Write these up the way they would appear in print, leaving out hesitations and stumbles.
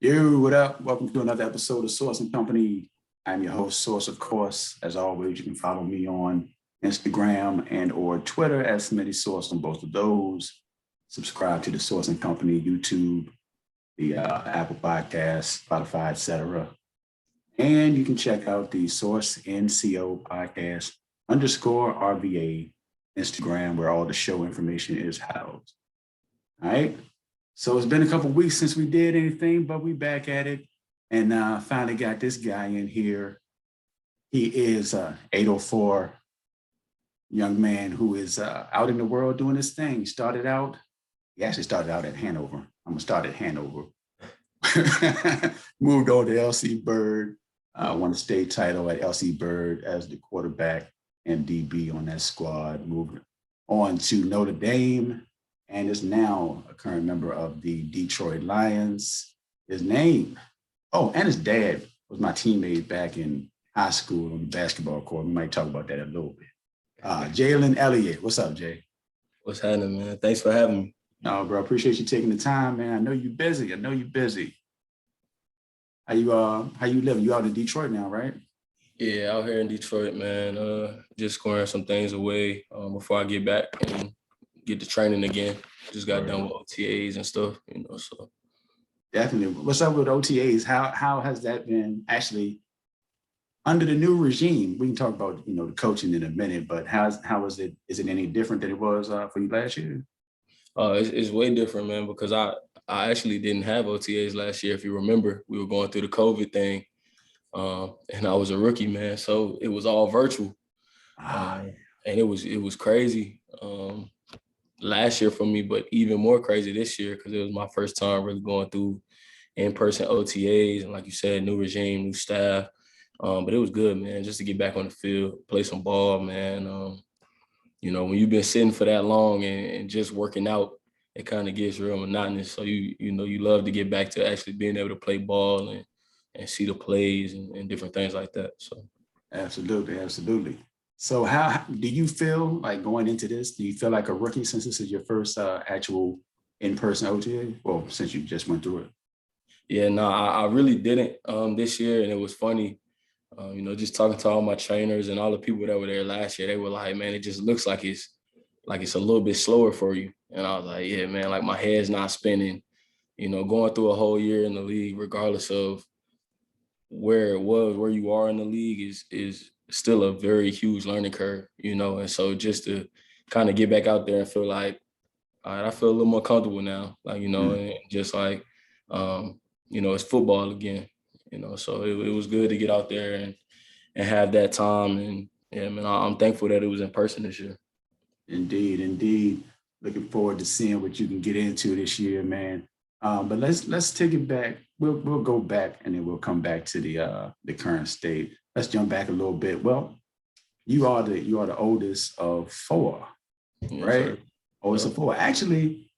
Yo, what up? Welcome to another episode of Source and Company. I'm your host, Source, of course. As always, you can follow me on Instagram and or Twitter at Smitty Source on both of those. Subscribe to the Source and Company YouTube, the Apple Podcasts, Spotify, etc. And you can check out the Source NCO podcast _RVA Instagram, where all the show information is housed. All right. So it's been a couple of weeks since we did anything, but we back at it, and finally got this guy in here. He is a 804 young man who is out in the world doing his thing. He actually started out at Hanover. I'm gonna start at Hanover. Moved on to LC Bird, won a state title at LC Bird as the quarterback and DB on that squad. Moved on to Notre Dame, and is now a current member of the Detroit Lions. His name, and his dad was my teammate back in high school on the basketball court. We might talk about that a little bit. Jalen Elliott. What's up, Jay? What's happening, man? Thanks for having me. No, bro, appreciate you taking the time, man. I know you're busy. How you living? You out in Detroit now, right? Yeah, out here in Detroit, man. Just squaring some things away before I get back and get to training again. Just got done with OTAs and stuff, so. Definitely. What's up with OTAs? How has that been actually under the new regime? We can talk about, the coaching in a minute, but how is it? Is it any different than it was for you last year? It's way different, man, because I actually didn't have OTAs last year. If you remember, we were going through the COVID thing, and I was a rookie, man. So it was all virtual, and it was crazy last year for me, but even more crazy this year because it was my first time really going through in-person OTAs, and like you said, new regime, new staff. But it was good, man, just to get back on the field, play some ball, man. When you've been sitting for that long and just working out, it kind of gets real monotonous. So you love to get back to actually being able to play ball and see the plays and different things like that. So absolutely. So how do you feel like going into this? Do you feel like a rookie since this is your first actual in-person OTA? Well, since you just went through it. Yeah, no, I really didn't this year, and it was funny. Just talking to all my trainers and all the people that were there last year, they were like, man, it just looks like it's a little bit slower for you. And I was like, yeah, man, like my head's not spinning, going through a whole year in the league, regardless of where you are in the league is still a very huge learning curve, And so just to kind of get back out there and feel like, all right, I feel a little more comfortable now, and just like, it's football again. So it was good to get out there and have that time. And yeah, man, I'm thankful that it was in person this year. Indeed. Looking forward to seeing what you can get into this year, man. But let's take it back. We'll go back and then we'll come back to the current state. Let's jump back a little bit. Well, you are the oldest of four, Yes, right? sir. Oldest of four. Actually,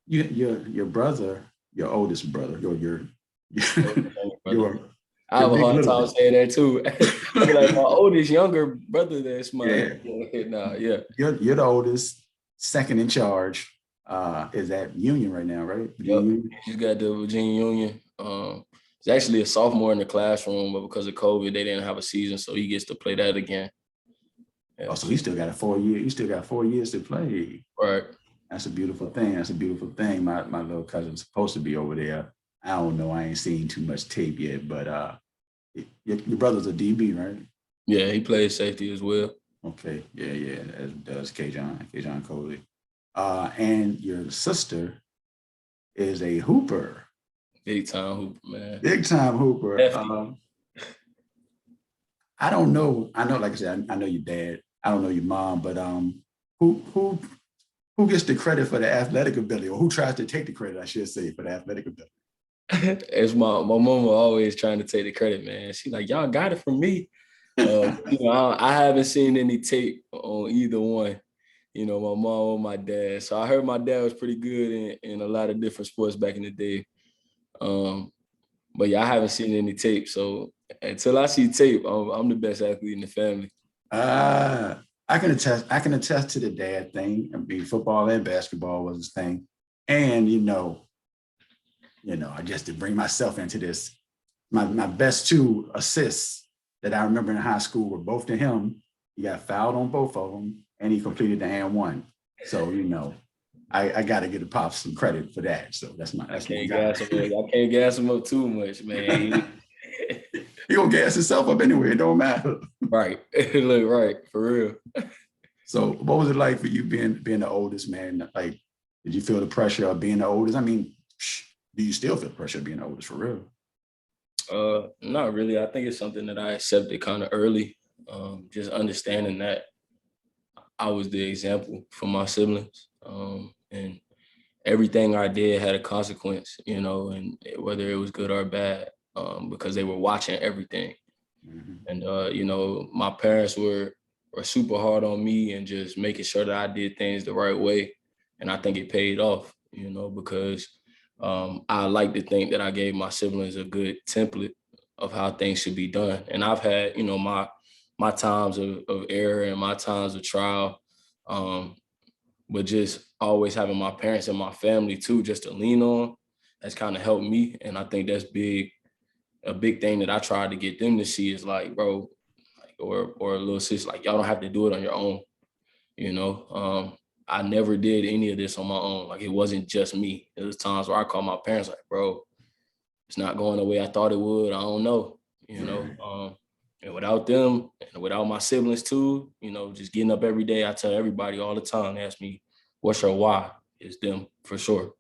your brother, your oldest brother, your I have a hard time saying that too. Like my oldest younger brother, that's my yeah. You're the oldest, second in charge. Is at Union right now, right? Yep. He's got the Virginia Union. He's actually a sophomore in the classroom, but because of COVID, they didn't have a season, so he gets to play that again. Yeah. Oh, so he still got 4 years. He still got 4 years to play. Right. That's a beautiful thing. My little cousin's supposed to be over there. I don't know. I ain't seen too much tape yet, but your brother's a DB, right? Yeah, he plays safety as well. Okay. Yeah. As does K'Jon Coley. And your sister is a hooper. Big time hooper, man. Big time hooper. I don't know. I know, like I said, I know your dad. I don't know your mom, but who gets the credit for the athletic ability, or who tries to take the credit, I should say, for the athletic ability? It's my mama always trying to take the credit, man. She's like, y'all got it from me. I haven't seen any tape on either one. My mom or my dad. So I heard my dad was pretty good in a lot of different sports back in the day. But yeah, I haven't seen any tape. So until I see tape, I'm the best athlete in the family. I can attest to the dad thing. I mean, football and basketball was his thing. And I just to bring myself into this. My best 2 assists that I remember in high school were both to him. He got fouled on both of them, and he completed the and one. So I got to give the Pops some credit for that. So that's my guy. I can't gas him up too much, man. He gonna gas himself up anyway. It don't matter. Right. Look, right, for real. So what was it like for you being the oldest, man? Like, did you feel the pressure of being the oldest? I mean, do you still feel the pressure of being the oldest for real? Not really. I think it's something that I accepted kind of early. Just understanding that I was the example for my siblings. And everything I did had a consequence, and whether it was good or bad, because they were watching everything. Mm-hmm. And, my parents were super hard on me and just making sure that I did things the right way. And I think it paid off, because I like to think that I gave my siblings a good template of how things should be done. And I've had, my times of error and my times of trial, but just always having my parents and my family too, just to lean on, has kind of helped me. And I think that's big. A big thing that I tried to get them to see is like, bro, or a little sis, like, y'all don't have to do it on your own. I never did any of this on my own. Like, it wasn't just me. There was times where I called my parents like, bro, it's not going the way I thought it would. I don't know, and without them and without my siblings too, just getting up every day. I tell everybody all the time, they ask me, what's your why? It's them for sure.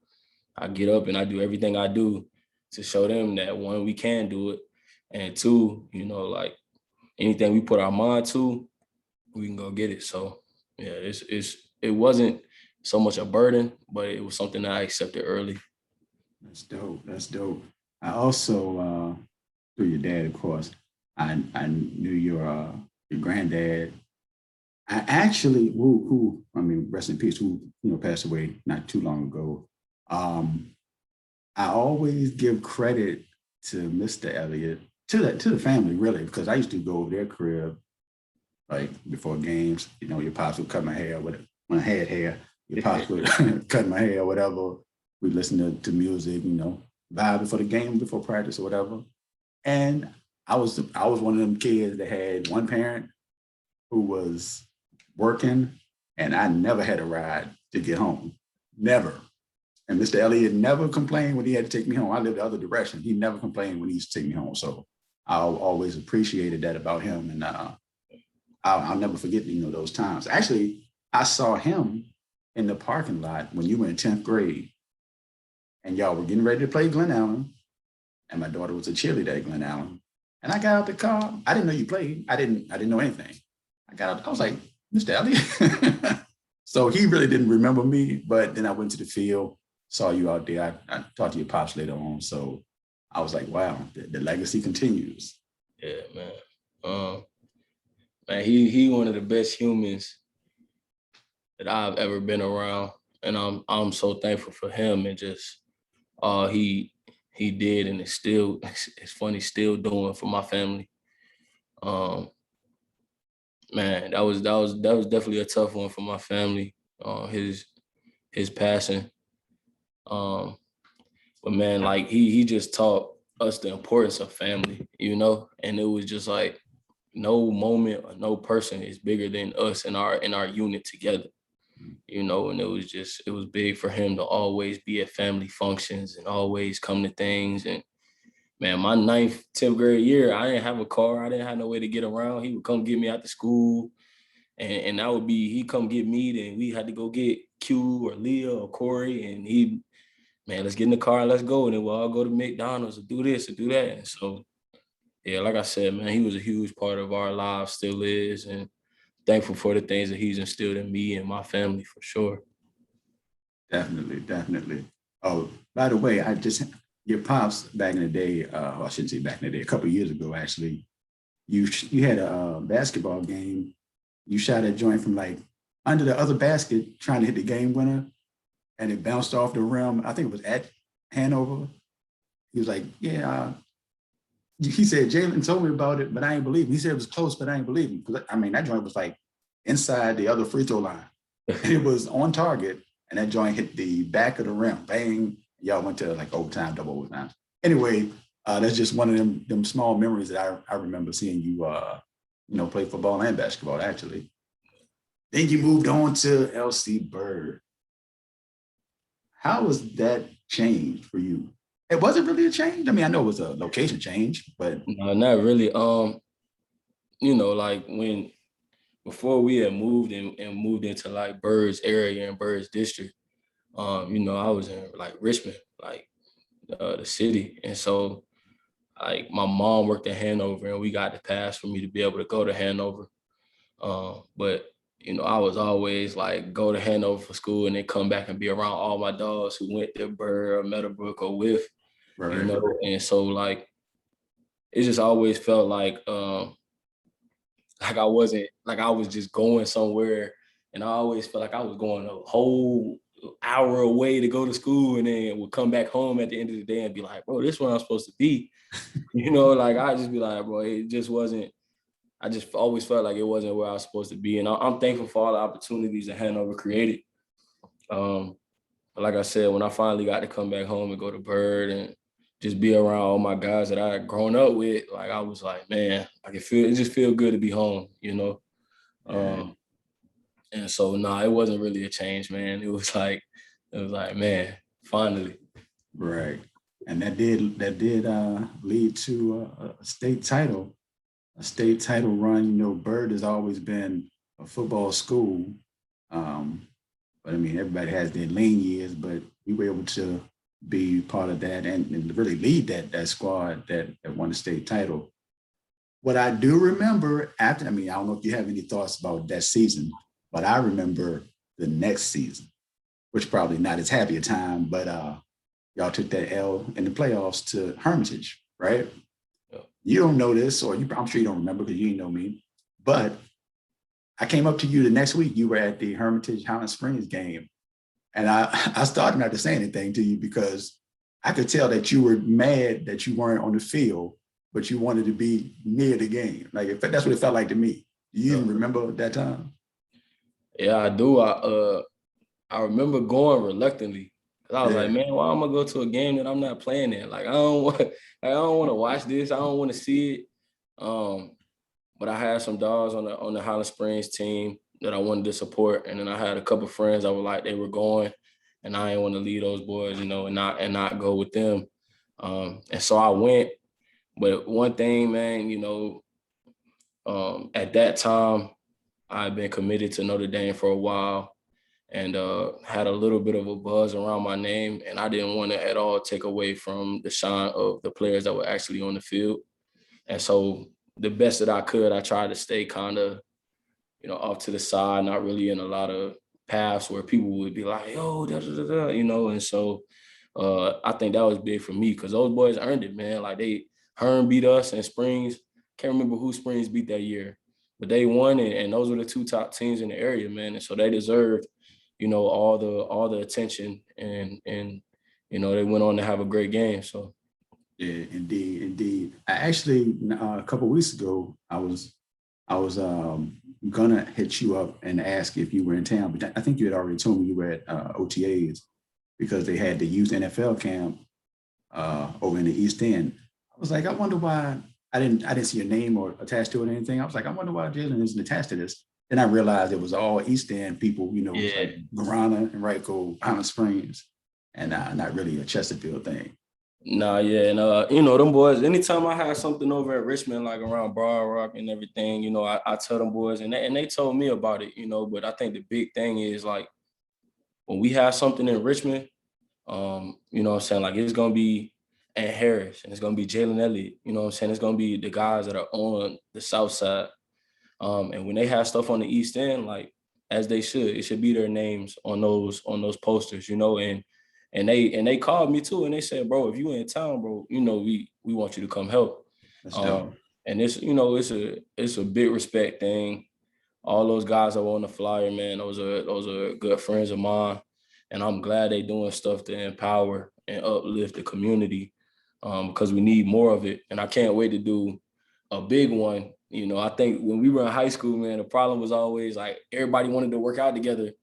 I get up and I do everything I do to show them that, one, we can do it. And two, like, anything we put our mind to, we can go get it. So yeah, it wasn't so much a burden, but it was something that I accepted early. That's dope. That's dope. I also, through your dad, of course, I knew your granddad. I actually, who I mean, rest in peace, who passed away not too long ago. I always give credit to Mr. Elliott, to the family, really, because I used to go over their crib like before games. Your pops would cut my hair when I had hair. Your pops would cut my hair, whatever. We'd listen to music, vibe before the game, before practice or whatever. And I was one of them kids that had one parent who was working, and I never had a ride to get home. Never. And Mr. Elliott never complained when he had to take me home. I lived the other direction. He never complained when he used to take me home. So I always appreciated that about him. And I'll never forget, those times. Actually, I saw him in the parking lot when you were in 10th grade. And y'all were getting ready to play Glen Allen. And my daughter was a cheerleader at Glen Allen. And I got out the car. I didn't know you played. I didn't know anything. I got out, I was like, Mr. Elliott. So he really didn't remember me. But then I went to the field, saw you out there. I talked to your pops later on. So I was like, wow, the legacy continues. Yeah, man. Man, he one of the best humans that I've ever been around. And I'm so thankful for him and just all he did, and it's funny, still doing for my family. Man, that was definitely a tough one for my family. His passing. But man, like he just taught us the importance of family, and it was just like no moment or no person is bigger than us in our unit together. And it was big for him to always be at family functions and always come to things. And man, my 9th, 10th grade year, I didn't have a car. I didn't have no way to get around. He would come get me after school. And that would be, he'd come get me, then we had to go get Q or Leah or Corey. And man, let's get in the car, let's go. And then we'll all go to McDonald's or do this or do that. And so, yeah, like I said, man, he was a huge part of our lives, still is. And thankful for the things that he's instilled in me and my family, for sure. Definitely. Oh, by the way, your pops back in the day, I shouldn't say back in the day, a couple of years ago, actually, you had a basketball game. You shot a joint from like under the other basket trying to hit the game winner, and it bounced off the rim. I think it was at Hanover. He was like, yeah. He said, Jalen told me about it, but I ain't believe him. He said it was close, but I ain't believe him. I mean, that joint was like inside the other free throw line. And it was on target, and that joint hit the back of the rim, bang, Y'all went to like overtime, double overtime. Anyway, that's just one of them small memories that I remember seeing you, play football and basketball, actually. Then you moved on to LC Bird. How was that change for you? It wasn't really a change. I mean, I know it was a location change, but No, not really. Like when before we had moved and moved into like Bird's area and Bird's district, I was in like Richmond, like the city. And so like my mom worked at Hanover and we got the pass for me to be able to go to Hanover. But I was always like go to Hanover for school and then come back and be around all my dogs who went to Bird or Meadowbrook or With, right. and so like it just always felt like I wasn't like I was just going somewhere, and I always felt like I was going a whole hour away to go to school, and then would come back home at the end of the day and be like, bro, this is where I'm supposed to be. Like I just be like, bro, it just wasn't. I just always felt like it wasn't where I was supposed to be, and I'm thankful for all the opportunities that Hanover created. But like I said, when I finally got to come back home and go to Bird and just be around all my guys that I had grown up with, like I was like, man, I can feel it. Just feel good to be home. Yeah. And so, it wasn't really a change, man. It was like, man, finally. Right. And that did lead to a state title, run. Bird has always been a football school. But I mean, everybody has their lean years, but we were able to be part of that and really lead that squad that won the state title. What I do remember I don't know if you have any thoughts about that season, but I remember the next season, which probably not as happy a time, but y'all took that L in the playoffs to Hermitage, right? Yeah. You don't know this, or I'm sure you don't remember because you didn't know me, but I came up to you the next week. You were at the Hermitage Highland Springs game. And I started not to say anything to you because I could tell that you were mad that you weren't on the field, but you wanted to be near the game. Like that's what it felt like to me. Do you even remember that time? Yeah, I do. I remember going reluctantly. Cause I was like, man, why am I go to a game that I'm not playing in? Like I don't want to watch this. I don't want to see it. But I had some dogs on the Highland Springs team that I wanted to support, and then I had a couple of friends that were like they were going, and I didn't want to leave those boys, and not go with them. And so I went. But one thing, man, at that time, I had been committed to Notre Dame for a while, and had a little bit of a buzz around my name, and I didn't want to at all take away from the shine of the players that were actually on the field. And so the best that I could, I tried to stay kind of, off to the side, not really in a lot of paths where people would be like, yo, da, da, da, da, and so I think that was big for me because those boys earned it, man. Like Hearn beat us and Springs. Can't remember who Springs beat that year, but they won, and those were the two top teams in the area, man. And so they deserved, all the attention, and they went on to have a great game. So. Yeah, indeed. I actually a couple of weeks ago, I was gonna hit you up and ask if you were in town, but I think you had already told me you were at OTAs because they had the youth NFL camp over in the East End. I was like, I wonder why I didn't see your name or attached to it or anything. I was like, I wonder why Jalen isn't attached to this. Then I realized it was all East End people, Yeah. like Marana and Rico, Highland Springs, and not really a Chesterfield thing. Nah, yeah, and them boys. Anytime I had something over at Richmond, like around Broad Rock and everything, I tell them boys, and they told me about it, But I think the big thing is like when we have something in Richmond, what I'm saying, like it's gonna be Ant Harris and it's gonna be Jalen Elliott, what I'm saying, it's gonna be the guys that are on the South Side, and when they have stuff on the East End, like as they should, it should be their names on those posters, and they called me too, and they said, bro, if you in town, bro, we want you to come help. And it's a big respect thing. All those guys that were on the flyer, man, those are good friends of mine, and I'm glad they doing stuff to empower and uplift the community, because we need more of it. And I can't wait to do a big one. I think when we were in high school, man, the problem was always like everybody wanted to work out together,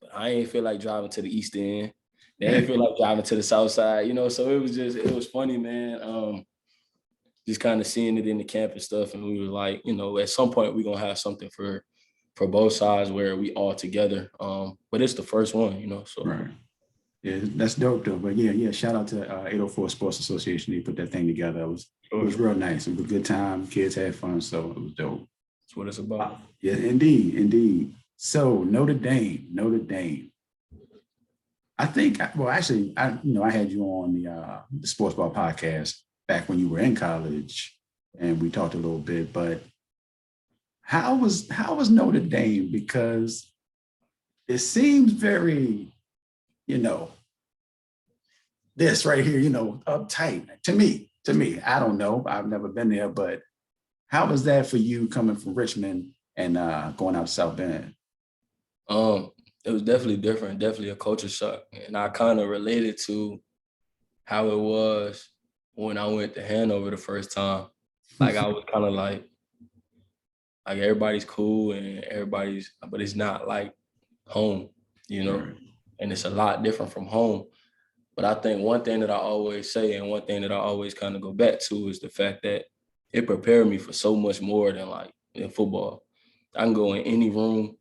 but I ain't feel like driving to the East End. They ain't feel like driving to the south side, you know. So it was funny, man. Just kind of seeing it in the camp and stuff. And we were like, you know, at some point we're gonna have something for both sides where we all together. But it's the first one, you know. So Right. Yeah, that's dope though. But yeah. Shout out to 804 Sports Association. They put that thing together. It was real nice. It was a good time. Kids had fun, so it was dope. that's what it's about. Yeah, indeed. So Notre Dame. I think, well, actually, I had you on the Sports Ball podcast back when you were in college, and we talked a little bit. But how was Notre Dame? Because it seems very, you know, this right here, uptight to me. I don't know. I've never been there, but how was that for you coming from Richmond and going out to South Bend? It was definitely different, definitely a culture shock. And I kind of related to how it was when I went to Hanover the first time. Like I was kind of like everybody's cool and but it's not like home, you know, Right. and it's a lot different from home. But I think one thing that I always say and one thing that I always kind of go back to is the fact that it prepared me for so much more than like in football. I can go in any room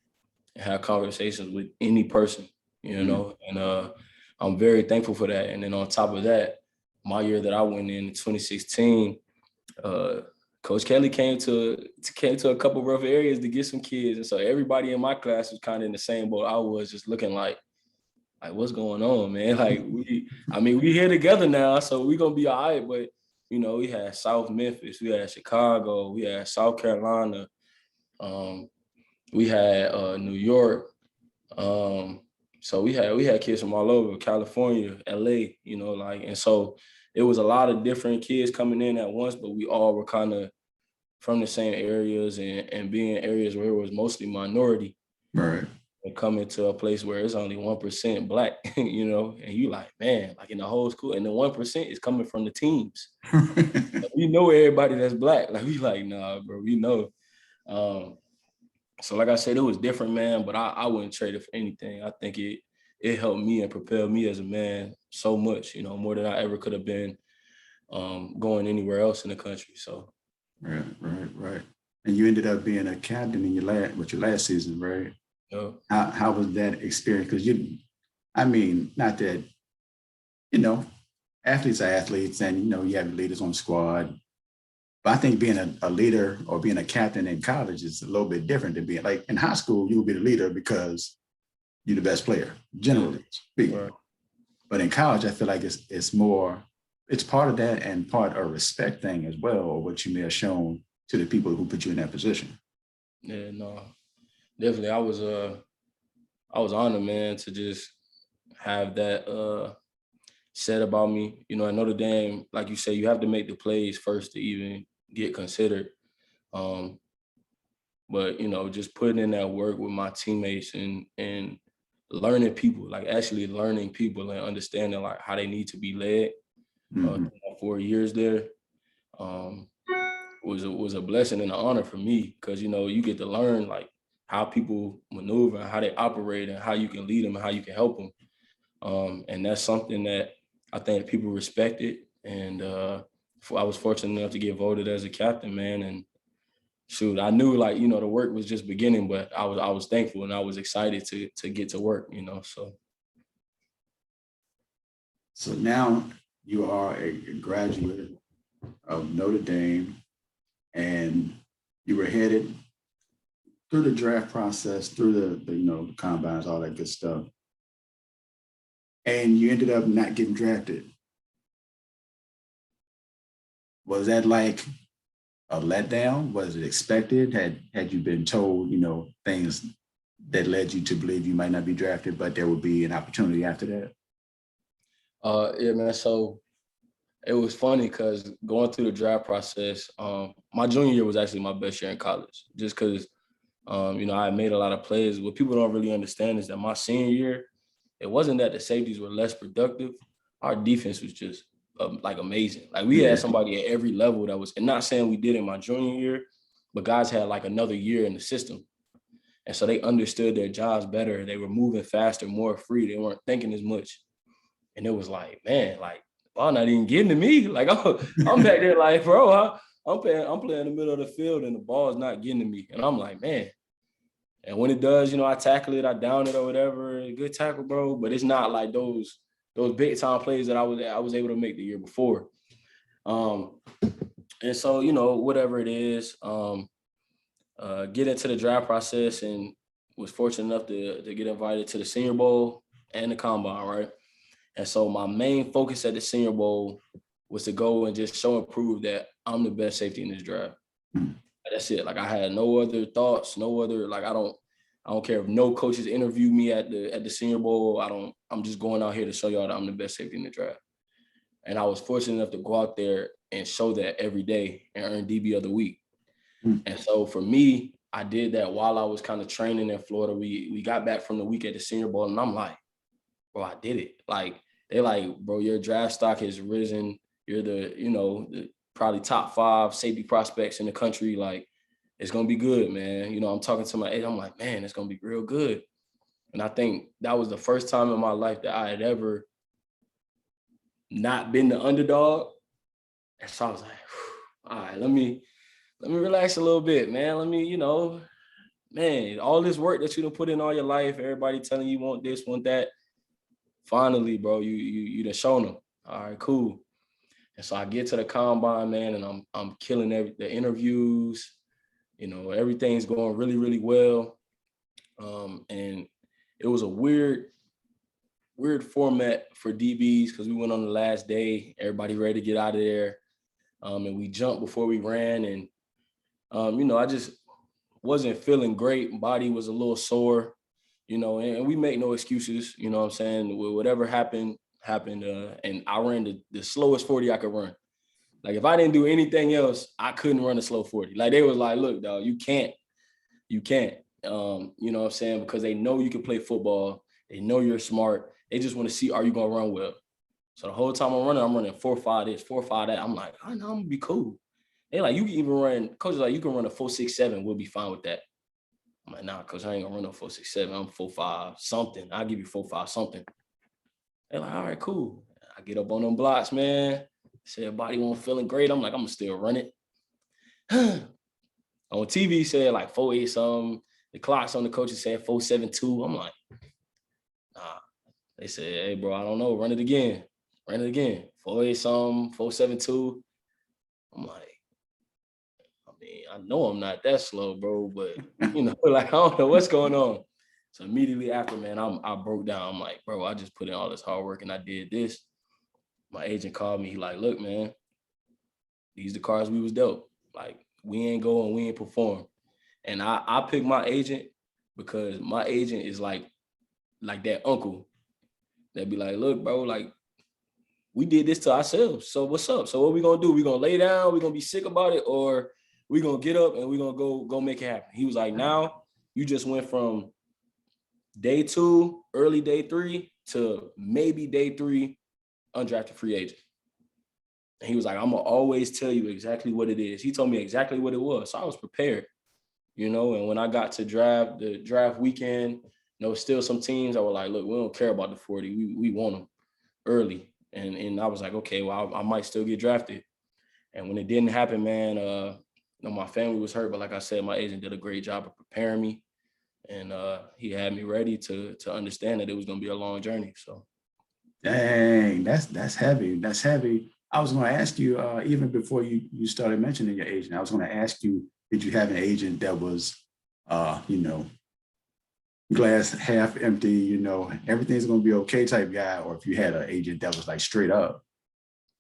and have conversations with any person, you know, and I'm very thankful for that. And then on top of that, my year that I went in 2016, Coach Kelly came to a couple rough areas to get some kids. And so everybody in my class was kind of in the same boat I was, just looking like what's going on, man? Like we here together now, so we gonna be all right. But you know, we had South Memphis, we had Chicago, we had South Carolina, we had New York. So we had kids from all over, California, LA, you know, like, and so it was a lot of different kids coming in at once, but we all were kind of from the same areas and being areas where it was mostly minority. Right. And coming to a place where it's only 1% Black, you know, and you like, man, like in the whole school, and the 1% is coming from the teams. We know everybody that's Black. Like we like, nah, bro, we know. So like I said, it was different, man, but I wouldn't trade it for anything. I think it helped me and propelled me as a man so much, you know, more than I ever could have been going anywhere else in the country. So Right. And you ended up being a captain in your last season, right? yeah. How was that experience? Because not that, athletes are athletes and, you have leaders on the squad. But I think being a leader or being a captain in college is a little bit different than being like in high school, you will be the leader because you're the best player, generally speaking. Right. But in college, I feel like it's more, it's part of that and part of respect thing as well, or what you may have shown to the people who put you in that position. Yeah, no, definitely. I was honored, man, to just have that said about me. You know, at Notre Dame, like you say, you have to make the plays first to even get considered. But, you know, just putting in that work with my teammates and learning people, like actually learning people and understanding like how they need to be led 4 years there was a blessing and an honor for me, because, you know, you get to learn like how people maneuver and how they operate and how you can lead them and how you can help them. And that's something that I think people respected. And I was fortunate enough to get voted as a captain, man. And shoot, I knew like, you know, the work was just beginning, but I was thankful and I was excited to get to work, you know, so. So now you are a graduate of Notre Dame and you were headed through the draft process, through the combines, all that good stuff. And you ended up not getting drafted. Was that like a letdown? Was it expected? Had you been told, things that led you to believe you might not be drafted, but there would be an opportunity after that? Yeah, man. So it was funny because going through the draft process, my junior year was actually my best year in college, just because, I made a lot of plays. What people don't really understand is that my senior year, it wasn't that the safeties were less productive. Our defense was just amazing. Like we had somebody at every level that was, and not saying we did in my junior year, but guys had like another year in the system. And so they understood their jobs better. They were moving faster, more free. They weren't thinking as much. And it was like, man, like, ball not even getting to me. Like, I'm back there like, bro, I'm playing in the middle of the field and the ball is not getting to me. And I'm like, man. And when it does, I tackle it, I down it or whatever. Good tackle, bro. But it's not like those big time plays that I was able to make the year before. And so, whatever it is, get into the draft process and was fortunate enough to get invited to the Senior Bowl and the Combine, right? And so my main focus at the Senior Bowl was to go and just show and prove that I'm the best safety in this draft. That's it. Like, I had no other thoughts, no other, like, I don't care if no coaches interview me at the Senior Bowl. I'm just going out here to show y'all that I'm the best safety in the draft. And I was fortunate enough to go out there and show that every day and earn DB of the week. And so for me, I did that while I was kind of training in Florida. We got back from the week at the Senior Bowl, and I'm like, bro, I did it. Like, they're like, bro, your draft stock has risen. You're the probably top 5 safety prospects in the country. Like, it's going to be good, man. I'm talking to my agent. I'm like, man, it's going to be real good. And I think that was the first time in my life that I had ever not been the underdog. And so I was like, all right, let me relax a little bit, man. Let me, man, all this work that you done put in all your life, everybody telling you want this, want that. Finally, bro, you done shown them. All right, cool. And so I get to the Combine, man, and I'm killing the interviews. Everything's going really, really well. And it was a weird format for DBs because we went on the last day. Everybody ready to get out of there. And we jumped before we ran. And, I just wasn't feeling great. Body was a little sore, and we make no excuses, you know what I'm saying? Whatever happened. And I ran the slowest 40 I could run. Like, if I didn't do anything else, I couldn't run a slow 40. Like, they was like, look, dog, you can't. You know what I'm saying? Because they know you can play football. They know you're smart. They just want to see, are you going to run well? So the whole time I'm running 4.5 this, 4.5 that. I'm like, I know, I'm going to be cool. They like, you can even run, coach is like, you can run a 4.67. We'll be fine with that. I'm like, nah, coach, I ain't going to run no 4.67. I'm 4.5 something. I'll give you 4.5 something. They're like, all right, cool. I get up on them blocks, man. Said body wasn't feeling great. I'm like, I'm going to still run it. On TV said like 4.8 something. The clocks on the coaches said 4.72. I'm like, nah. They said, hey, bro, I don't know. Run it again. 4.8 something, 4.72. I'm like, I mean, I know I'm not that slow, bro, but, like, I don't know what's going on. So immediately after, man, I broke down. I'm like, bro, I just put in all this hard work and I did this. My agent called me. He like, look, man, these the cards we was dealt. Like, we ain't go and we ain't perform. And I picked my agent because my agent is like that uncle that be like, look, bro, like, we did this to ourselves. So what's up? So what we gonna do? We gonna lay down, we gonna be sick about it, or we gonna get up and we gonna go make it happen. He was like, now you just went from day 2, early day 3 to maybe day 3, undrafted free agent. And he was like, I'm gonna always tell you exactly what it is. He told me exactly what it was. So I was prepared, and when I got to the draft weekend, still some teams that were like, look, we don't care about the 40. We want them early. And I was like, okay, well, I might still get drafted. And when it didn't happen, man, my family was hurt. But like I said, my agent did a great job of preparing me. And he had me ready to understand that it was going to be a long journey. So. Dang, that's heavy. That's heavy. I was going to ask you, even before you started mentioning your agent, I was going to ask you, did you have an agent that was, glass half empty, everything's going to be okay type guy, or if you had an agent that was like straight up?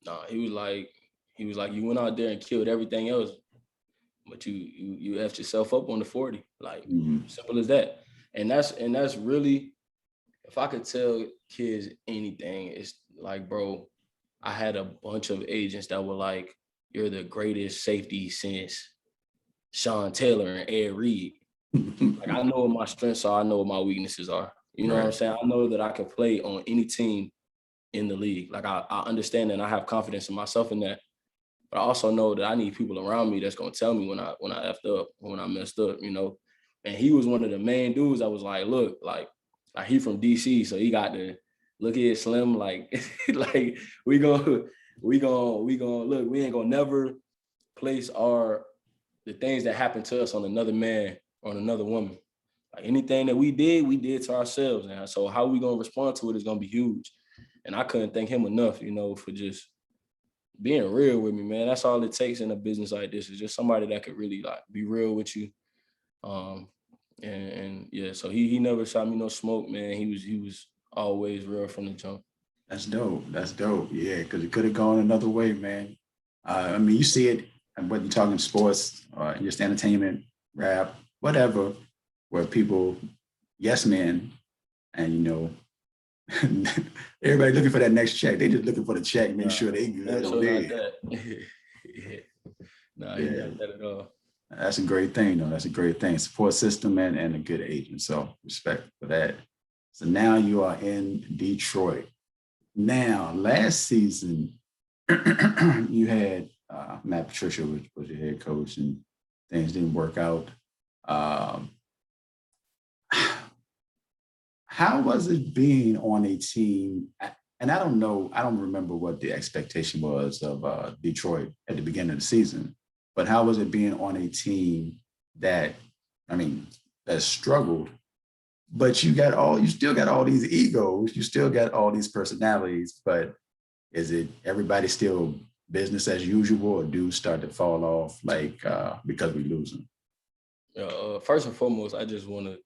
No, he was like, you went out there and killed everything else, but you effed yourself up on the 40, like simple as that. And that's really, if I could tell kids anything, it's like, bro, I had a bunch of agents that were like, you're the greatest safety since Sean Taylor and Ed Reed. Like, I know what my strengths are. I know what my weaknesses are. You know what I'm saying? I know that I can play on any team in the league. Like, I understand that, and I have confidence in myself in that. But I also know that I need people around me that's going to tell me when I effed up, when I messed up, And he was one of the main dudes that was like, look, like he from DC, so he got the look at Slim, like, like we gonna look, we ain't gonna never place the things that happen to us on another man or on another woman. Like anything that we did to ourselves. And so how we gonna respond to it is gonna be huge. And I couldn't thank him enough, for just being real with me, man. That's all it takes in a business like this, is just somebody that could really like be real with you. And yeah, so he never shot me no smoke, man. He was always real from the jump. That's dope. That's dope. Yeah, because it could have gone another way, man. I mean, you see it, whether you're talking sports or just entertainment, rap, whatever, where people, yes, men, and everybody looking for that next check. They just looking for the check, make sure they good over there. Like that. Yeah. Nah, he not that at all. That's a great thing, though. That's a great thing. Support system and a good agent. So respect for that. So now you are in Detroit. Now, last season, you had Matt Patricia was your head coach, and things didn't work out. How was it being on a team? And I don't know, I don't remember what the expectation was of Detroit at the beginning of the season, but how was it being on a team that struggled, but you still got all these egos, you still got all these personalities, but is it everybody still business as usual, or dudes start to fall off because we losing? First and foremost, I just want to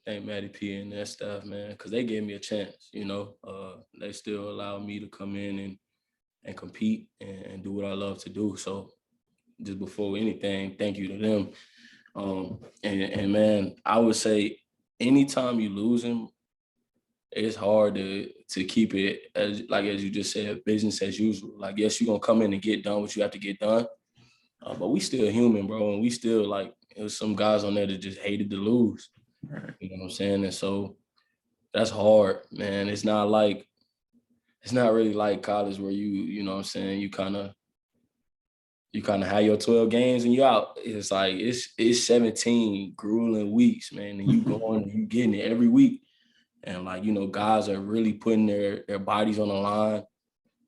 thank Matty P and that staff, man, because they gave me a chance. They still allowed me to come in and compete and do what I love to do. So just before anything, thank you to them. And man, I would say anytime you losing, it's hard to keep it as you just said, business as usual. Like, yes, you're gonna come in and get done what you have to get done, but we still human, bro, and we still it was some guys on there that just hated to lose. Right. You know what I'm saying? And so that's hard, man. It's not really like college where you know what I'm saying, you kind of have your 12 games and you out. It's like it's 17 grueling weeks, man, and you going and you getting it every week. And guys are really putting their bodies on the line.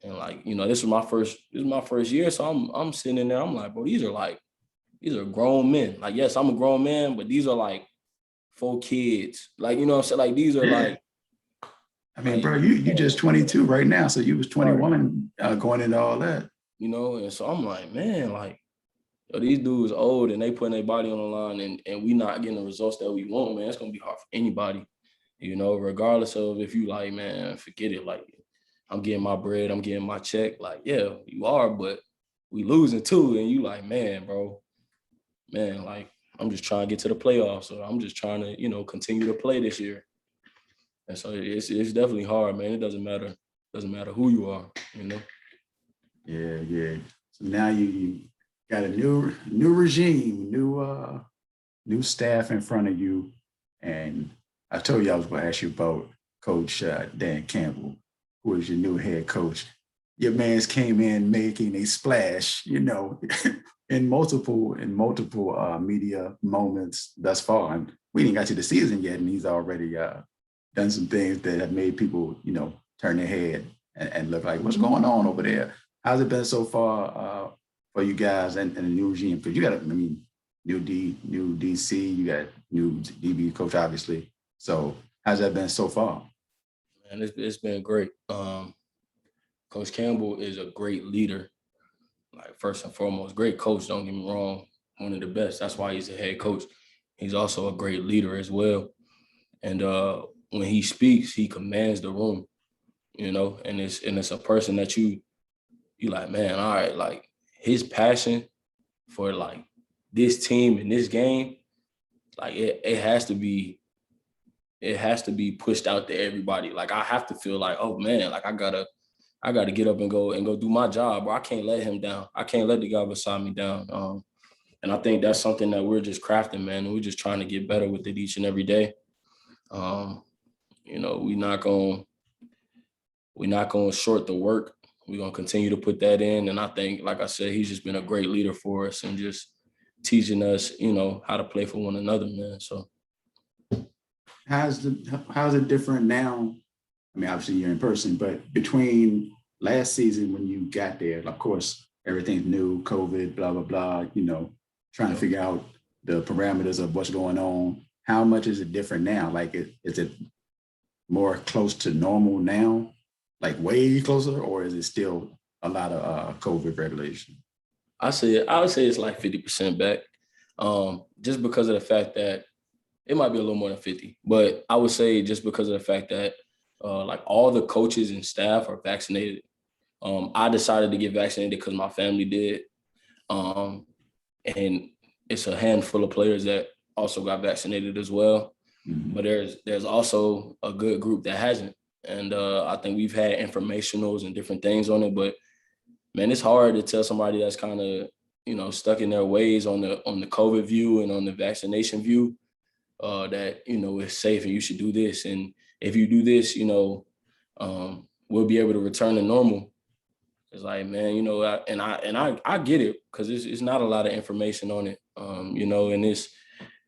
And this is my first year. So I'm sitting in there, I'm like, bro, these are grown men. Like, yes, I'm a grown man, but these are 4 kids. You know what I'm saying? These are bro, you just 22 right now. So you was 21 going into all that. And so I'm like, man, these dudes old and they putting their body on the line and we not getting the results that we want, man. It's gonna be hard for anybody, regardless of if you man, forget it. I'm getting my bread, I'm getting my check. Yeah, you are, but we losing too. And you man, bro, man, I'm just trying to get to the playoffs. So I'm just trying to, continue to play this year. And so it's definitely hard, man. It doesn't matter who you are, Yeah. So now you got a new regime, new staff in front of you. And I told you I was going to ask you about Coach Dan Campbell, who is your new head coach. Your man's came in making a splash, in multiple media moments thus far. And we didn't get to the season yet, and he's already done some things that have made people, turn their head and look like, what's going on over there? How's it been so far for you guys and the new regime? Because you got, new DC, you got new DB coach, obviously. So how's that been so far? Man, it's been great. Coach Campbell is a great leader. First and foremost, great coach, don't get me wrong, one of the best. That's why he's a head coach. He's also a great leader as well. And when he speaks, he commands the room, and it's a person that you man, all right, his passion for this team and this game, it has to be pushed out to everybody. I have to feel oh man, I gotta get up and go do my job, or I can't let him down. I can't let the guy beside me down. And I think that's something that we're just crafting, man. And we're just trying to get better with it each and every day. We're not gonna short the work. We're gonna continue to put that in. And I think, like I said, he's just been a great leader for us and just teaching us, how to play for one another, man. So how's it different now? I mean, obviously you're in person, but between last season when you got there, of course, everything's new, COVID, blah, blah, blah, trying to figure out the parameters of what's going on. How much is it different now? Like, is it more close to normal now, like way closer, or is it still a lot of COVID regulation? I would say it's like 50% back, just because of the fact that it might be a little more than 50, but I would say just because of the fact that like all the coaches and staff are vaccinated. I decided to get vaccinated because my family did, and it's a handful of players that also got vaccinated as well. Mhm. But there's also a good group that hasn't, and I think we've had informationals and different things on it. But man, it's hard to tell somebody that's kind of stuck in their ways on the COVID view and on the vaccination view that it's safe and you should do this, and if you do this, we'll be able to return to normal. It's like, man, I get it because it's not a lot of information on it, and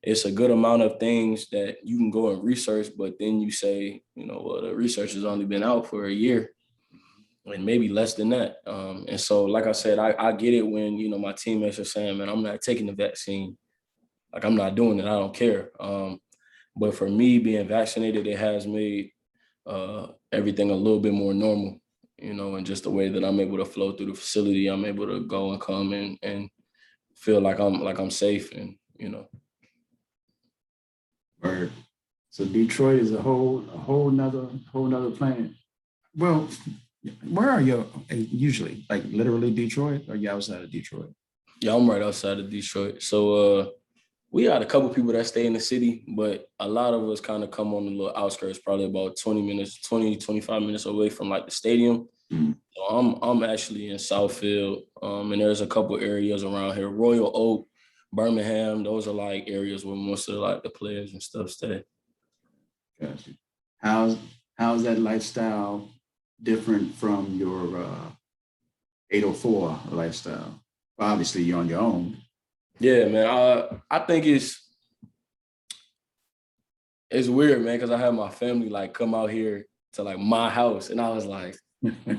it's a good amount of things that you can go and research, but then you say, well, the research has only been out for a year and maybe less than that. And so, like I said, I get it when, my teammates are saying, man, I'm not taking the vaccine. Like, I'm not doing it. I don't care. But for me, being vaccinated, it has made everything a little bit more normal, and just the way that I'm able to flow through the facility, I'm able to go and come and feel like I'm safe and. Word. So Detroit is a whole nother planet. Well, where are you usually? Like literally Detroit, or are you outside of Detroit? Yeah, I'm right outside of Detroit. So we got a couple people that stay in the city, but a lot of us kind of come on the little outskirts, probably about 25 minutes away from like the stadium. Mm. So I'm actually in Southfield, and there's a couple areas around here, Royal Oak, Birmingham. Those are like areas where most of like the players and stuff stay. Gotcha. How's that lifestyle different from your 804 lifestyle? Well, obviously, you're on your own. Yeah, man. I think it's weird, man, because I had my family like come out here to like my house, and I was like,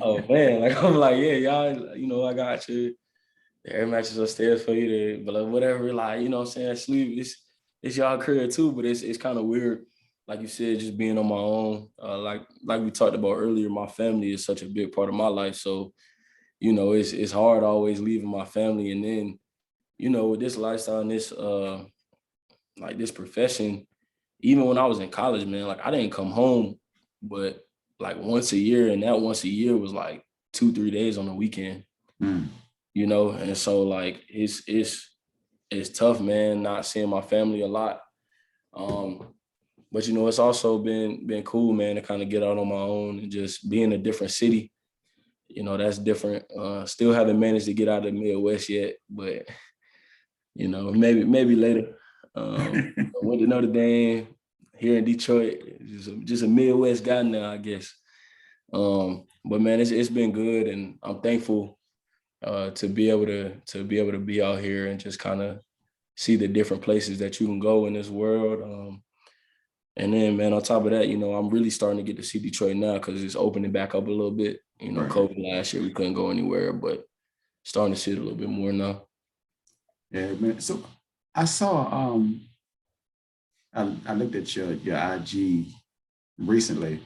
oh man, like I'm like, yeah, y'all, I got you. The air mattress upstairs for you to, but like whatever, like what I'm saying, sleep. It's y'all career too, but it's kind of weird, like you said, just being on my own. Like we talked about earlier, my family is such a big part of my life, so it's hard always leaving my family, and then with this lifestyle and this like this profession. Even when I was in college, man, like I didn't come home, but like once a year, and that once a year was like 2-3 days on the weekend, Mm. and so like it's tough, man, not seeing my family a lot. But it's also been cool, man, to kind of get out on my own and just be in a different city. That's different. Still haven't managed to get out of the Midwest yet, but maybe later. Went to Notre Dame here in Detroit. Just a Midwest guy now, I guess. But man, it's been good, and I'm thankful to be able to be out here and just kind of see the different places that you can go in this world. And then, man, on top of that, I'm really starting to get to see Detroit now because it's opening back up a little bit. Right. COVID last year, we couldn't go anywhere, but starting to see it a little bit more now. Yeah, man. So I saw I looked at your IG recently,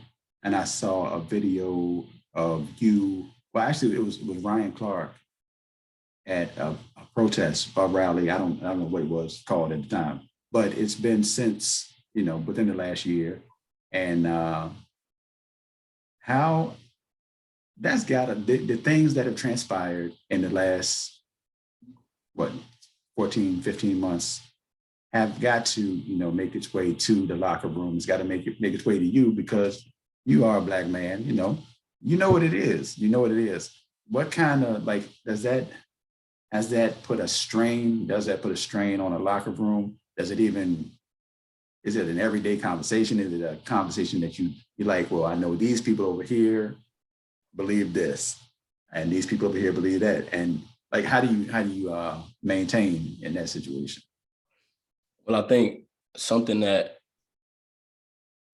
and I saw a video of you. Well, actually, it was Ryan Clark at a protest, a rally. I don't know what it was called at the time, but it's been since within the last year, and how that's got the things that have transpired in the last 14, 15 months have got to, make its way to the locker room. It's got to make its way to you because you are a Black man, you know what it is. You know what it is. What kind of has that put a strain? Does that put a strain on a locker room? Is it an everyday conversation? Is it a conversation that you're like, well, I know these people over here believe this, and these people over here believe that. And like, how do you maintain in that situation? Well, I think something that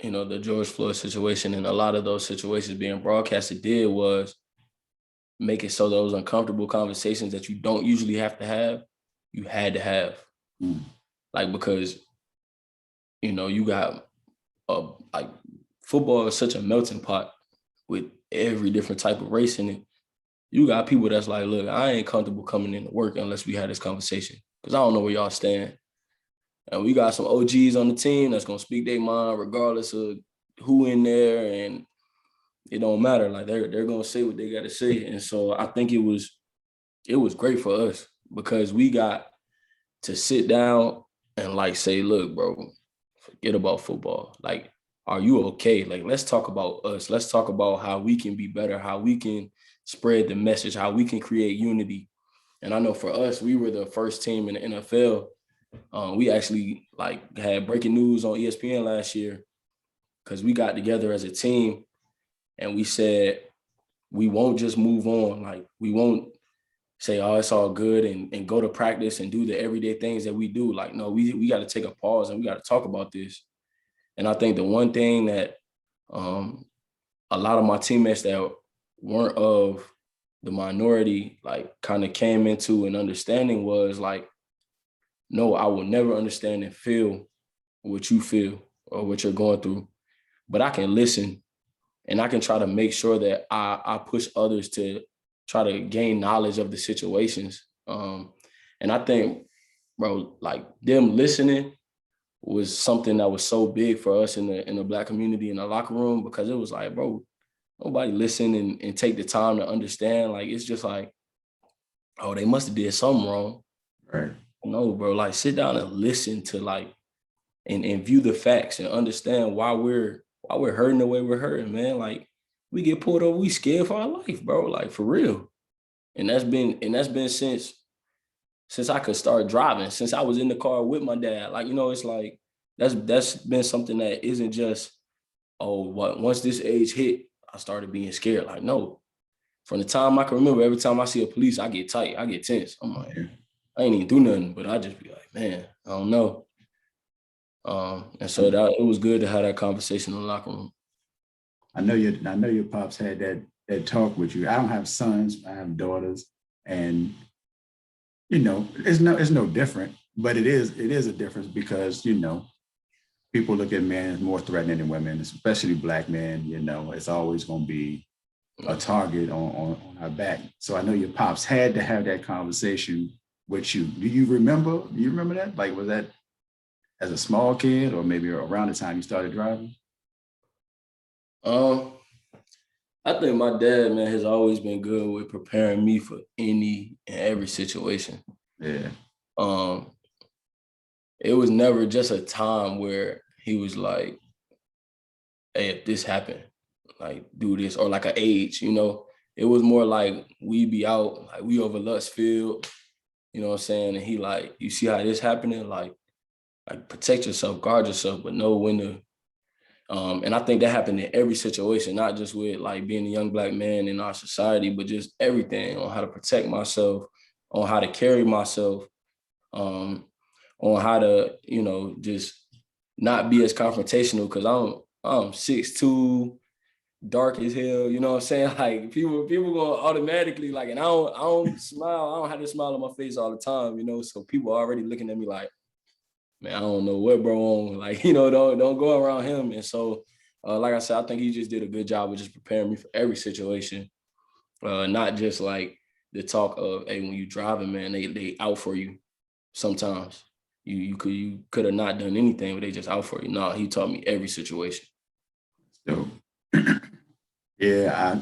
the George Floyd situation and a lot of those situations being broadcasted did was make it so those uncomfortable conversations that you don't usually have to have, you had to have. Like, because, you got like football is such a melting pot with every different type of race in it. You got people that's like, look, I ain't comfortable coming into work unless we had this conversation because I don't know where y'all stand. And we got some OGs on the team that's going to speak their mind regardless of who in there, and it don't matter. Like, they're going to say what they got to say. And so I think it was great for us because we got to sit down and like say, look, bro, forget about football. Like, are you okay? Like, let's talk about us. Let's talk about how we can be better, how we can spread the message, how we can create unity. And I know for us, we were the first team in the NFL. We actually like had breaking news on ESPN last year because we got together as a team and we said, we won't just move on. Like, we won't say, oh, it's all good and go to practice and do the everyday things that we do. Like, no, we got to take a pause and we got to talk about this. And I think the one thing that a lot of my teammates that weren't of the minority, like, kind of came into an understanding was like, no, I will never understand and feel what you feel or what you're going through, but I can listen and I can try to make sure that I push others to try to gain knowledge of the situations. And I think, bro, like, them listening was something that was so big for us in the Black community in the locker room, because it was like, bro, nobody listen and take the time to understand. Like, it's just like, oh, they must have did something wrong. Right. No, bro, like, sit down and listen to, like, and view the facts and understand why we're hurting the way we're hurting, man. Like, we get pulled over, we scared for our life, bro. Like, for real. And that's been since I could start driving, since I was in the car with my dad. Like, it's like that's been something that isn't just, oh, once this age hit, I started being scared. Like, no. From the time I can remember, every time I see a police, I get tight, I get tense. I'm like, I ain't even do nothing, but I just be like, man, I don't know. And so it was good to have that conversation in the locker room. I know your pops had that talk with you. I don't have sons, I have daughters, and it's no different, but it is a difference because people look at men as more threatening than women, especially Black men. It's always going to be a target on our back. So I know your pops had to have that conversation with you. Do you remember that? Like, was that as a small kid or maybe around the time you started driving? I think my dad, man, has always been good with preparing me for any and every situation. Yeah. It was never just a time where he was like, hey, if this happened, like, do this, or like an age, It was more like we be out, like we over Lutzfield, you know what I'm saying? And he like, you see how this happening? Like protect yourself, guard yourself, but know when to. And I think that happened in every situation, not just with like being a young Black man in our society, but just everything on how to protect myself, on how to carry myself, on how to, just not be as confrontational, because I'm 6'2", dark as hell, you know what I'm saying? Like, people going automatically, like, and I don't smile, I don't have to smile on my face all the time, so people are already looking at me like, man, I don't know what bro on, like, don't go around him. And so, like I said, I think he just did a good job of just preparing me for every situation, not just like the talk of, hey, when you driving, man, they out for you sometimes. You could have not done anything, but they just out for you. No, he taught me every situation. So, yeah,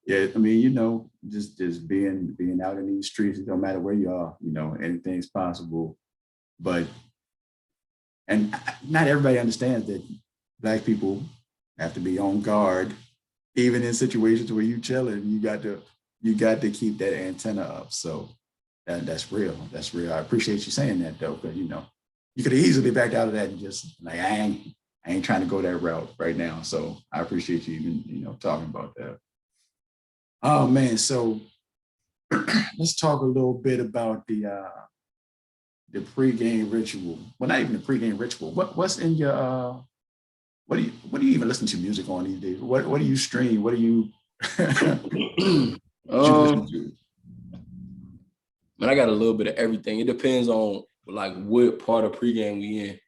yeah, I mean, just being out in these streets, it don't matter where you are, anything's possible. And not everybody understands that Black people have to be on guard, even in situations where you chilling. You got to keep that antenna up. So that's real. That's real. I appreciate you saying that though, because you could have easily backed out of that and just like, I ain't trying to go that route right now. So I appreciate you even talking about that. Oh man, so let's talk a little bit about the pregame ritual. Well, not even the pregame ritual. What's in your what do you even listen to music on these days? What do you stream? What do you what you listen to? Man, I got a little bit of everything. It depends on like what part of pregame we in.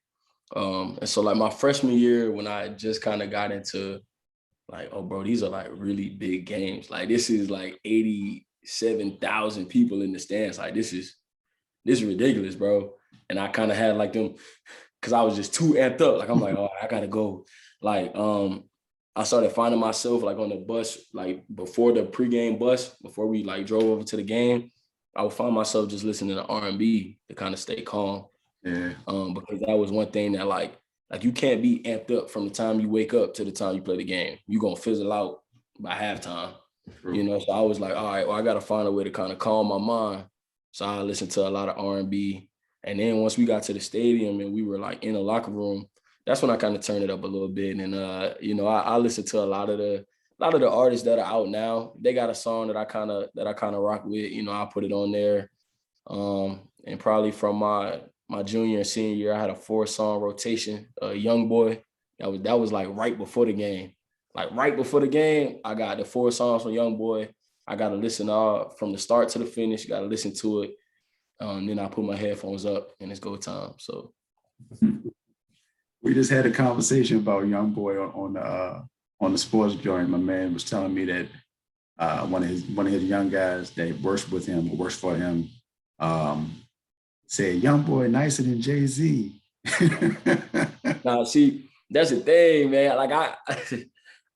And so like my freshman year, when I just kind of got into like, oh bro, these are like really big games. Like this is like 87,000 people in the stands. Like this is ridiculous, bro. And I kind of had like them because I was just too amped up. Like I'm like, oh, I gotta go. Like I started finding myself like on the bus, like before the pregame bus, before we like drove over to the game, I would find myself just listening to R&B to kind of stay calm. Yeah. Because that was one thing that like you can't be amped up from the time you wake up to the time you play the game. You're gonna fizzle out by halftime. True. You know, so I was like, all right, well, I gotta find a way to kind of calm my mind. So I listened to a lot of R&B. And then once we got to the stadium and we were like in the locker room, that's when I kind of turned it up a little bit. And you know, I listened to a lot of the artists that are out now. They got a song that I kind of rock with. You know, I put it on there. And probably from my junior and senior year, I had a 4-song rotation. Young Boy, that was like right before the game. Like right before the game, I got the 4 songs from Young Boy. I got to listen from the start to the finish. Got to listen to it. Then I put my headphones up and it's go time. So we just had a conversation about Young Boy on the sports joint. My man was telling me that one of his young guys that works for him, said Young Boy nicer than Jay-Z. now, see, that's the thing, man. Like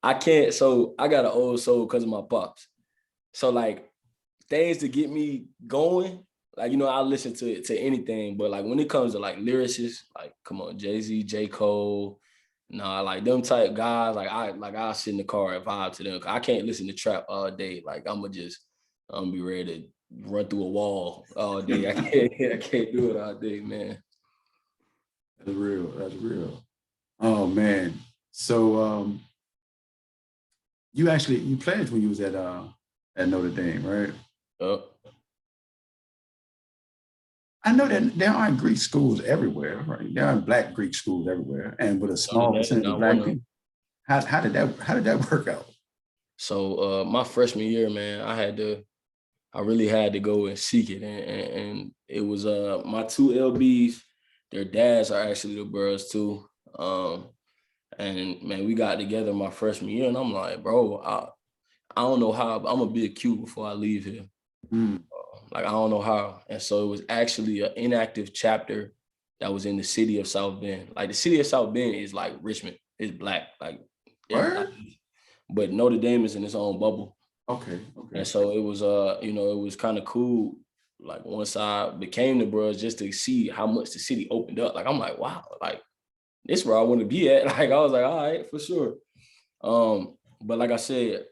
I can't. So I got an old soul because of my pops. So like things to get me going, like, you know, I listen to anything, but like when it comes to like lyricists, like come on, Jay-Z, J. Cole, nah, like them type guys, I'll sit in the car and vibe to them. I can't listen to trap all day. Like I'm gonna be ready to run through a wall all day. I can't do it all day, man. That's real. That's real. Oh man. So you played when you was at Notre Dame, right? I know that there aren't Greek schools everywhere, right? There aren't Black Greek schools everywhere, and with a small percentage of Black people. How did that work out? So my freshman year, man, I really had to go and seek it, and it was my 2 LBs. Their dads are actually the bros too. And man, we got together my freshman year, and I'm like, bro, I don't know how, but I'm gonna be a Q before I leave here. Like I don't know how. And so it was actually an inactive chapter that was in the city of South Bend. Like the city of South Bend is like Richmond, it's Black, like but Notre Dame is in its own bubble. Okay. And so it was you know, it was kind of cool. Like once I became the bros, just to see how much the city opened up. Like I'm like, wow, like this is where I want to be at. Like I was like, all right, for sure. But like I said,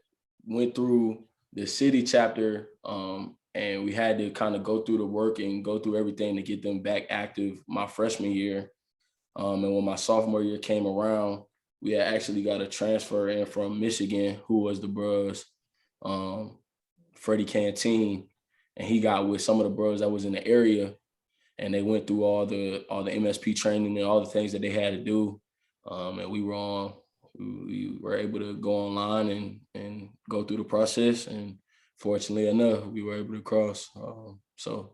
went through the city chapter, and we had to kind of go through the work and go through everything to get them back active my freshman year. And when my sophomore year came around, we had actually got a transfer in from Michigan, who was the bros, Freddie Canteen, and he got with some of the bros that was in the area, and they went through all the MSP training and all the things that they had to do, and we were able to go online and go through the process, and fortunately enough, we were able to cross. So,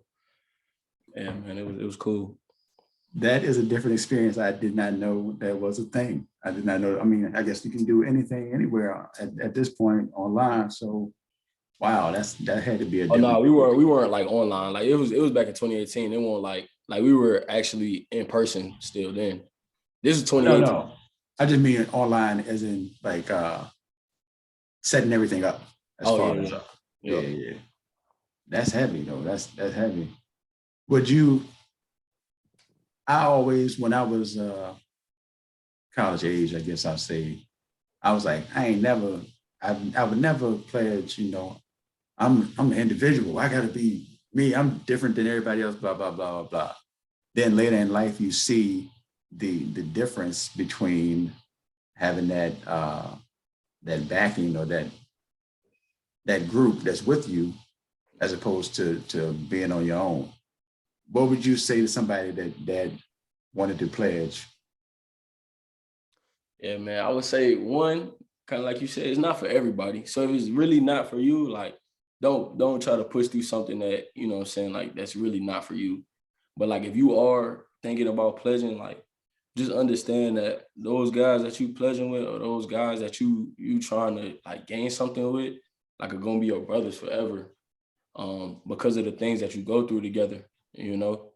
yeah, man, it was cool. That is a different experience. I did not know that was a thing. I did not know. I mean, I guess you can do anything anywhere at this point online. So, wow, that had to be a different. Oh no, we weren't like online. Like it was back in 2018. It wasn't like we were actually in person still then. This is 2018. No. I just mean online as in like setting everything up. Yeah. That's heavy though. That's heavy. I always, when I was college age, I guess I'll say, I was like, I would never pledge, you know, I'm an individual. I gotta be me. I'm different than everybody else, blah, blah, blah, blah, blah. Then later in life, you see the difference between having that backing or that group that's with you as opposed to being on your own. What would you say to somebody that wanted to pledge? Yeah, man. I would say one, kind of like you said, it's not for everybody. So if it's really not for you, like don't try to push through something that, you know what I'm saying, like that's really not for you. But like if you are thinking about pledging, like just understand that those guys that you pledging with or those guys that you trying to like gain something with, like are gonna be your brothers forever. Because of the things that you go through together, you know.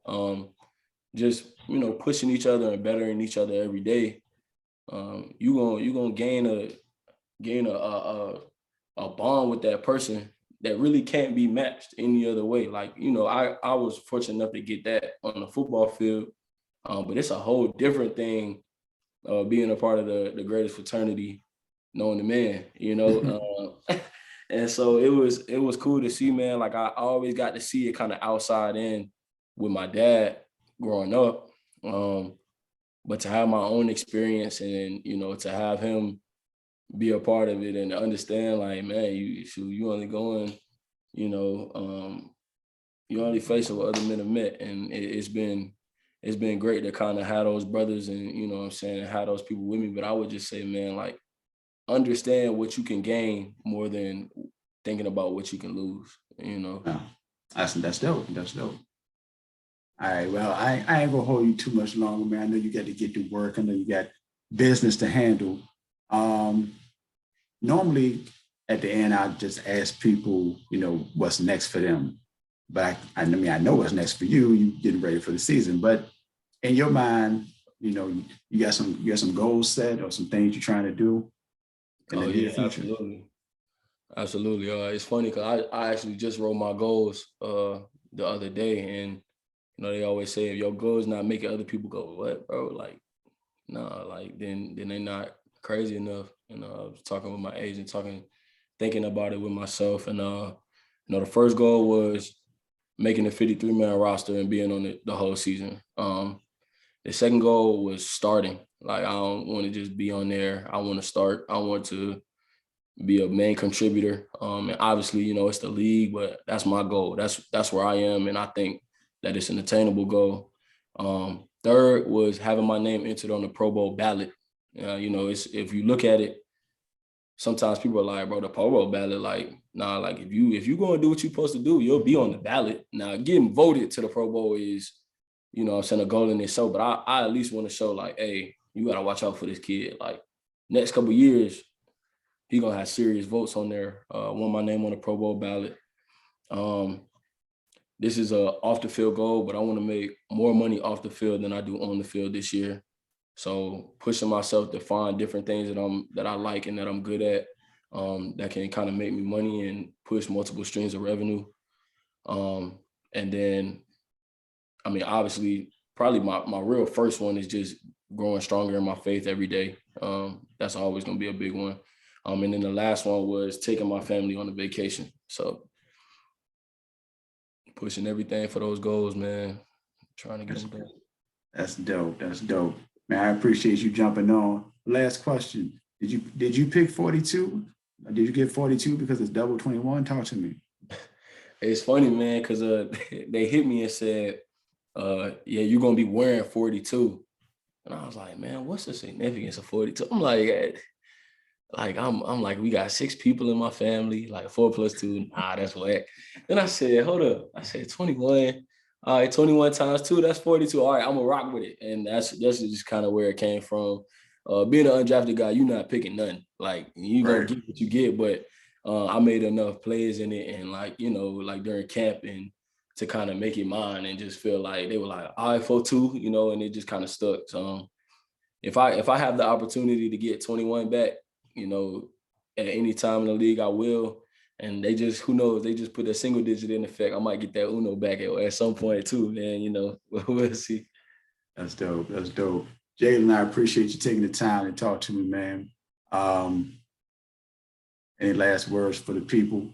Just, you know, pushing each other and bettering each other every day. You gonna gain a bond with that person that really can't be matched any other way. Like, you know, I was fortunate enough to get that on the football field, but it's a whole different thing being a part of the greatest fraternity, knowing the man, you know. And so it was cool to see, man. Like I always got to see it kind of outside in with my dad growing up. But to have my own experience and, you know, to have him be a part of it and understand, like, man, you only going, you know, you only facing what other men have met. And it's been great to kind of have those brothers and, you know what I'm saying, have those people with me. But I would just say, man, like, understand what you can gain more than thinking about what you can lose, you know. No, that's dope. That's dope. All right. Well, I ain't gonna hold you too much longer, man. I know you got to get to work. I know you got business to handle. Um, Normally at the end, I just ask people, you know, what's next for them. But I mean, I know what's next for you. You getting ready for the season. But in your mind, you know, you got some goals set or some things you're trying to do in the Oh near yeah, future. absolutely. Absolutely. It's funny because I actually just wrote my goals the other day, and you know they always say if your goals not making other people go, what, bro? Like, nah, like then they're not crazy enough. And I was talking with my agent, thinking about it with myself, and you know the first goal was making the 53-man roster and being on the whole season. The second goal was starting. Like I don't want to just be on there. I want to start. I want to be a main contributor. And obviously, you know, it's the league, but that's my goal. That's where I am, and I think that it's an attainable goal. Third was having my name entered on the Pro Bowl ballot. You know, it's if you look at it, sometimes people are like, bro, the Pro Bowl ballot, like, nah, like if you gonna do what you're supposed to do, you'll be on the ballot. Now, getting voted to the Pro Bowl is, you know what I'm saying, a goal in itself, but I at least want to show like, hey, you gotta watch out for this kid. Like next couple of years, he gonna have serious votes on there. Want my name on the Pro Bowl ballot. Um, this is a off the field goal, but I want to make more money off the field than I do on the field this year. So pushing myself to find different things that I like and that I'm good at, that can kind of make me money and push multiple streams of revenue. And then, I mean, obviously, probably my real first one is just growing stronger in my faith every day. That's always gonna be a big one. And then the last one was taking my family on a vacation. So pushing everything for those goals, man. Trying to get That's them done. that's dope. That's dope. Man, I appreciate you jumping on. Last question. Did you pick 42? Did you get 42 because it's double 21? Talk to me. It's funny, man, because they hit me and said, yeah, you're gonna be wearing 42. And I was like, man, what's the significance of 42? I'm like I'm like, we got 6 people in my family, like 4 plus 2. Nah, that's whack. Then I said, hold up. I said 21. All right, 21 times 2, that's 42. All right, I'm gonna rock with it. And that's just kind of where it came from. Being an undrafted guy, you're not picking nothing. Like you gonna Right. get what you get, but I made enough plays in it and like, you know, like during camp and to kind of make it mine and just feel like they were like, all right, 4-2, you know, and it just kind of stuck. So if I have the opportunity to get 21 back, you know, at any time in the league, I will. And they just, who knows, they just put a single digit in effect. I might get that Uno back at some point too, man. You know, we'll see. That's dope. That's dope. Jalen, I appreciate you taking the time to talk to me, man. Um, any last words for the people?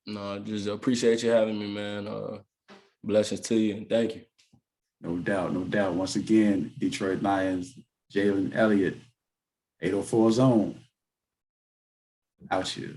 No, just appreciate you having me, man. Blessings to you and thank you. No doubt, no doubt. Once again, Detroit Lions, Jalen Elliott, 804 zone. Out here.